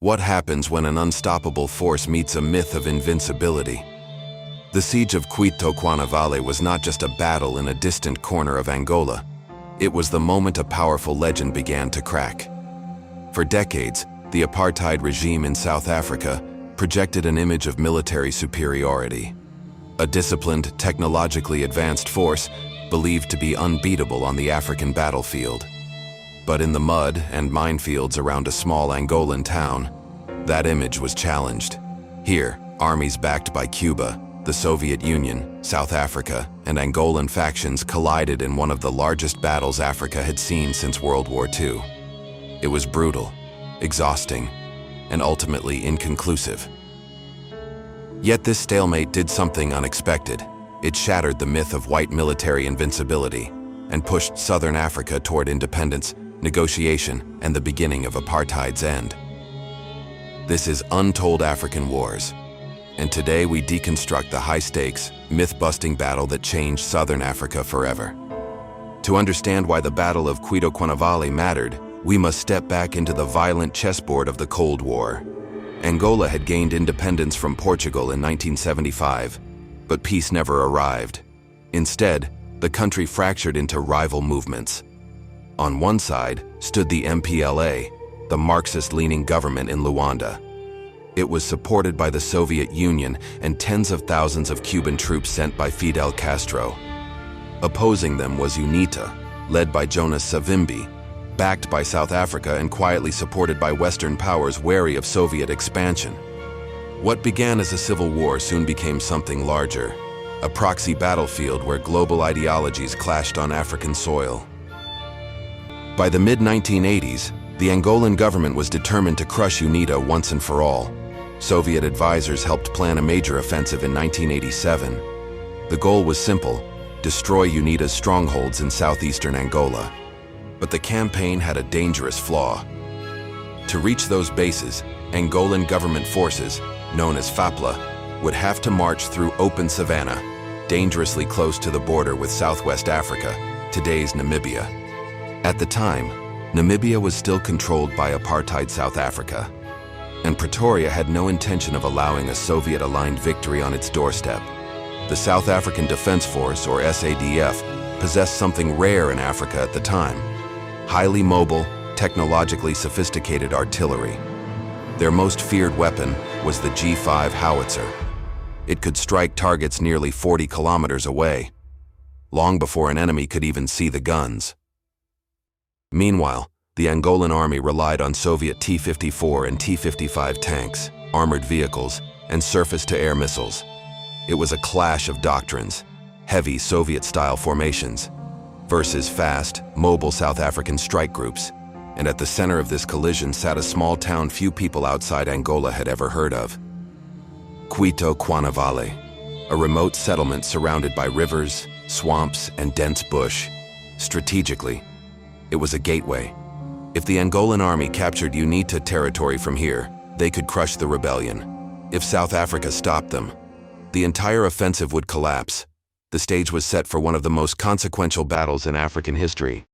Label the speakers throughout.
Speaker 1: What happens when an unstoppable force meets a myth of invincibility? The siege of Cuito Cuanavale was not just a battle in a distant corner of Angola. It was the moment a powerful legend began to crack. For decades, the apartheid regime in South Africa projected an image of military superiority. A disciplined, technologically advanced force believed to be unbeatable on the African battlefield. But in the mud and minefields around a small Angolan town, that image was challenged. Here, armies backed by Cuba, the Soviet Union, South Africa, and Angolan factions collided in one of the largest battles Africa had seen since World War II. It was brutal, exhausting, and ultimately inconclusive. Yet this stalemate did something unexpected. It shattered the myth of white military invincibility and pushed Southern Africa toward independence, negotiation, and the beginning of apartheid's end. This is Untold African Wars, and today we deconstruct the high-stakes, myth-busting battle that changed Southern Africa forever. To understand why the Battle of Cuito Cuanavale mattered, we must step back into the violent chessboard of the Cold War. Angola had gained independence from Portugal in 1975, but peace never arrived. Instead, the country fractured into rival movements. On one side stood the MPLA, the Marxist-leaning government in Luanda. It was supported by the Soviet Union and tens of thousands of Cuban troops sent by Fidel Castro. Opposing them was UNITA, led by Jonas Savimbi, backed by South Africa and quietly supported by Western powers wary of Soviet expansion. What began as a civil war soon became something larger, a proxy battlefield where global ideologies clashed on African soil. By the mid-1980s, the Angolan government was determined to crush UNITA once and for all. Soviet advisors helped plan a major offensive in 1987. The goal was simple: destroy UNITA's strongholds in southeastern Angola. But the campaign had a dangerous flaw. To reach those bases, Angolan government forces, known as FAPLA, would have to march through open savanna, dangerously close to the border with Southwest Africa, today's Namibia. At the time, Namibia was still controlled by apartheid South Africa, and Pretoria had no intention of allowing a Soviet-aligned victory on its doorstep. The South African Defense Force, or SADF, possessed something rare in Africa at the time: highly mobile, technologically sophisticated artillery. Their most feared weapon was the G5 howitzer. It could strike targets nearly 40 kilometers away, long before an enemy could even see the guns. Meanwhile, the Angolan army relied on Soviet T-54 and T-55 tanks, armored vehicles, and surface-to-air missiles. It was a clash of doctrines: heavy Soviet-style formations versus fast, mobile South African strike groups. And at the center of this collision sat a small town few people outside Angola had ever heard of: Cuito Cuanavale, a remote settlement surrounded by rivers, swamps, and dense bush. Strategically, it was a gateway. If the Angolan army captured UNITA territory from here, they could crush the rebellion. If South Africa stopped them, the entire offensive would collapse. The stage was set for one of the most consequential battles in African history.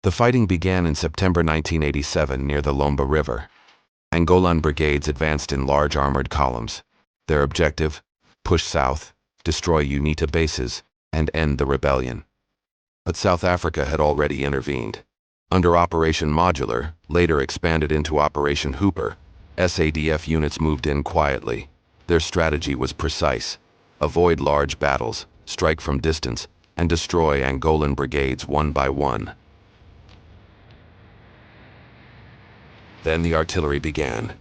Speaker 1: The fighting began in September 1987 near the Lomba River. Angolan brigades advanced in large armored columns. Their objective: push south, destroy UNITA bases, and end the rebellion. But South Africa had already intervened. Under Operation Modular, later expanded into Operation Hooper, SADF units moved in quietly. Their strategy was precise: avoid large battles, strike from distance, and destroy Angolan brigades one by one. Then the artillery began.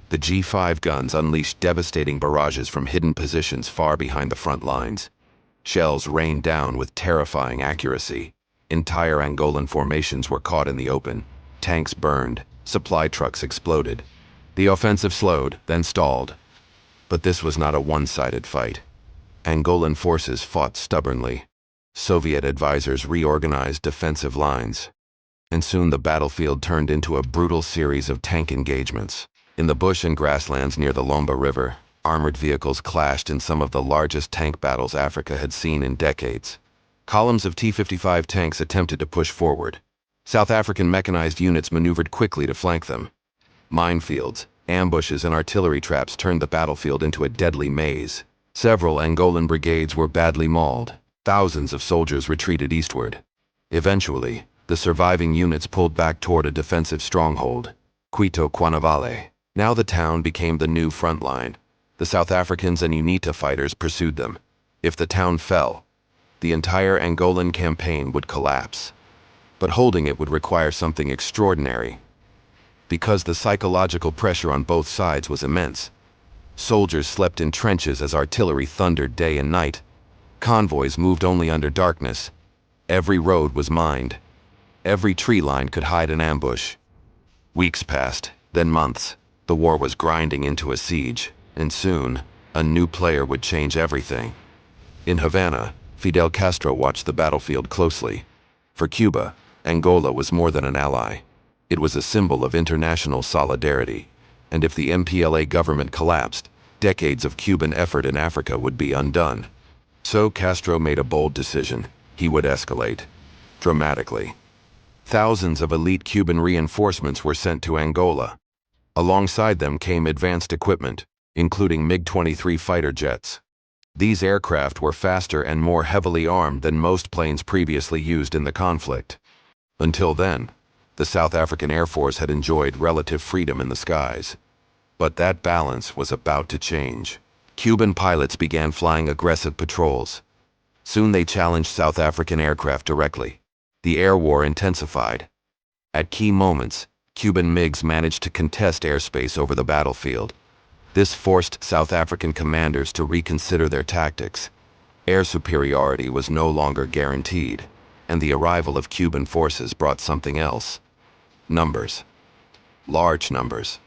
Speaker 1: The G5 guns unleashed devastating barrages from hidden positions far behind the front lines. Shells rained down with terrifying accuracy. Entire Angolan formations were caught in the open. Tanks burned, supply trucks exploded. The offensive slowed, then stalled. But this was not a one-sided fight. Angolan forces fought stubbornly. Soviet advisors reorganized defensive lines. And soon the battlefield turned into a brutal series of tank engagements. In the bush and grasslands near the Lomba River, armored vehicles clashed in some of the largest tank battles Africa had seen in decades. Columns of T-55 tanks attempted to push forward, South African mechanized units maneuvered quickly to flank them. Minefields, ambushes, and artillery traps turned the battlefield into a deadly maze. Several Angolan brigades were badly mauled. Thousands of soldiers retreated eastward. Eventually, the surviving units pulled back toward a defensive stronghold, Cuito Cuanavale. Now the town became the new front line. The South Africans and UNITA fighters pursued them. If the town fell, the entire Angolan campaign would collapse. But holding it would require something extraordinary. Because the psychological pressure on both sides was immense. Soldiers slept in trenches as artillery thundered day and night. Convoys moved only under darkness. Every road was mined. Every tree line could hide an ambush. Weeks passed, then months. The war was grinding into a siege, and soon, a new player would change everything. In Havana, Fidel Castro watched the battlefield closely. For Cuba, Angola was more than an ally. It was a symbol of international solidarity, and if the MPLA government collapsed, decades of Cuban effort in Africa would be undone. So Castro made a bold decision. He would escalate. Dramatically. Thousands of elite Cuban reinforcements were sent to Angola. Alongside them came advanced equipment, including MiG-23 fighter jets. These aircraft were faster and more heavily armed than most planes previously used in the conflict. Until then, the South African Air Force had enjoyed relative freedom in the skies. But that balance was about to change. Cuban pilots began flying aggressive patrols. Soon they challenged South African aircraft directly. The air war intensified. At key moments, Cuban MiGs managed to contest airspace over the battlefield. This forced South African commanders to reconsider their tactics. Air superiority was no longer guaranteed, and the arrival of Cuban forces brought something else. Numbers. Large numbers.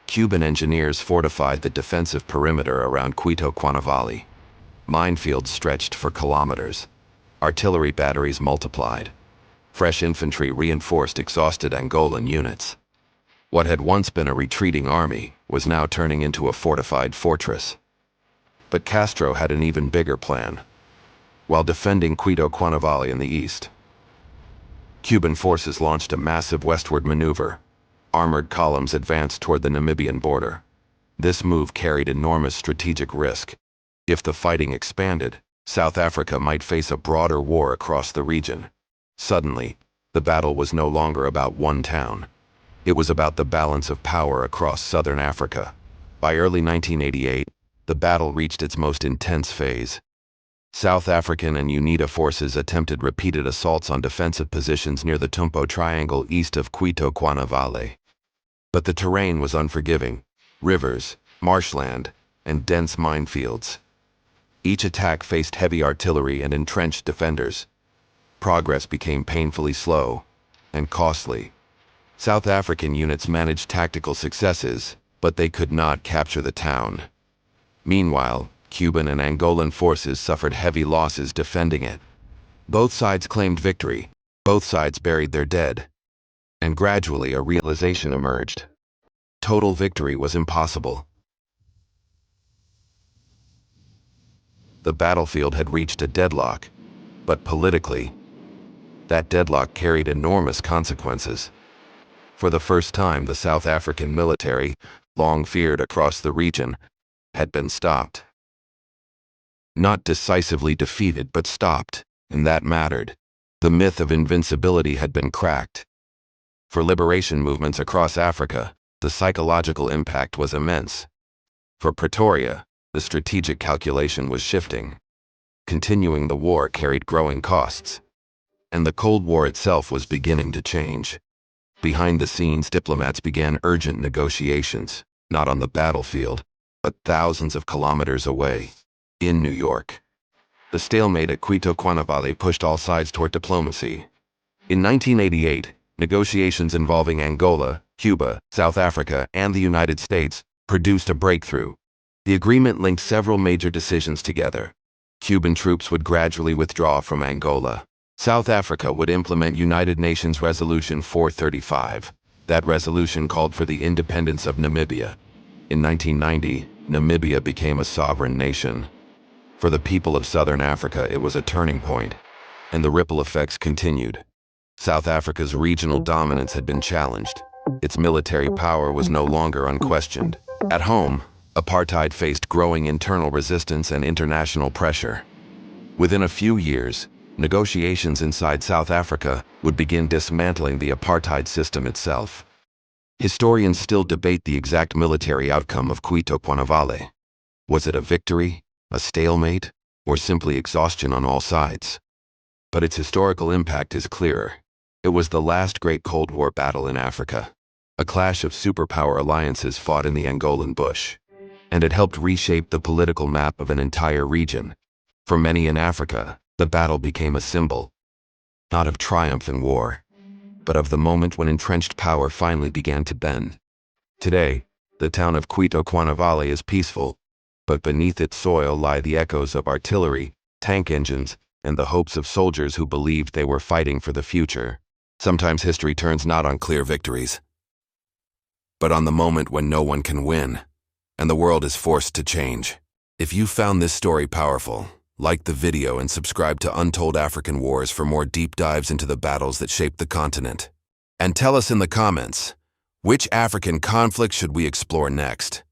Speaker 1: Cuban engineers fortified the defensive perimeter around Cuito Cuanavale. Minefields stretched for kilometers. Artillery batteries multiplied. Fresh infantry reinforced exhausted Angolan units. What had once been a retreating army was now turning into a fortified fortress. But Castro had an even bigger plan. While defending Cuito Cuanavale in the east, Cuban forces launched a massive westward maneuver. Armored columns advanced toward the Namibian border. This move carried enormous strategic risk. If the fighting expanded, South Africa might face a broader war across the region. Suddenly, the battle was no longer about one town. It was about the balance of power across southern Africa. By early 1988, the battle reached its most intense phase. South African and UNITA forces attempted repeated assaults on defensive positions near the Tumpo Triangle east of Cuito Cuanavale. But the terrain was unforgiving. Rivers, marshland, and dense minefields. Each attack faced heavy artillery and entrenched defenders. Progress became painfully slow and costly. South African units managed tactical successes, but they could not capture the town. Meanwhile, Cuban and Angolan forces suffered heavy losses defending it. Both sides claimed victory. Both sides buried their dead. And gradually a realization emerged. Total victory was impossible. The battlefield had reached a deadlock, but politically, that deadlock carried enormous consequences. For the first time, the South African military, long feared across the region, had been stopped. Not decisively defeated, but stopped, and that mattered. The myth of invincibility had been cracked. For liberation movements across Africa, the psychological impact was immense. For Pretoria, the strategic calculation was shifting. Continuing the war carried growing costs. And the Cold War itself was beginning to change. Behind the scenes, diplomats began urgent negotiations, not on the battlefield, but thousands of kilometers away, in New York. The stalemate at Cuito Cuanavale pushed all sides toward diplomacy. In 1988, negotiations involving Angola, Cuba, South Africa, and the United States produced a breakthrough. The agreement linked several major decisions together. Cuban troops would gradually withdraw from Angola. South Africa would implement United Nations Resolution 435. That resolution called for the independence of Namibia. In 1990, Namibia became a sovereign nation. For the people of southern Africa, it was a turning point, and the ripple effects continued. South Africa's regional dominance had been challenged. Its military power was no longer unquestioned. At home, apartheid faced growing internal resistance and international pressure. Within a few years, negotiations inside South Africa would begin dismantling the apartheid system itself. Historians still debate the exact military outcome of Cuito Cuanavale. Was it a victory, a stalemate, or simply exhaustion on all sides? But its historical impact is clearer. It was the last great Cold War battle in Africa, a clash of superpower alliances fought in the Angolan bush, and it helped reshape the political map of an entire region. For many in Africa, the battle became a symbol, not of triumph in war, but of the moment when entrenched power finally began to bend. Today, the town of Cuito Cuanavale is peaceful, but beneath its soil lie the echoes of artillery, tank engines, and the hopes of soldiers who believed they were fighting for the future. Sometimes history turns not on clear victories, but on the moment when no one can win, and the world is forced to change. If you found this story powerful, like the video and subscribe to Untold African Wars for more deep dives into the battles that shaped the continent. And tell us in the comments, which African conflict should we explore next?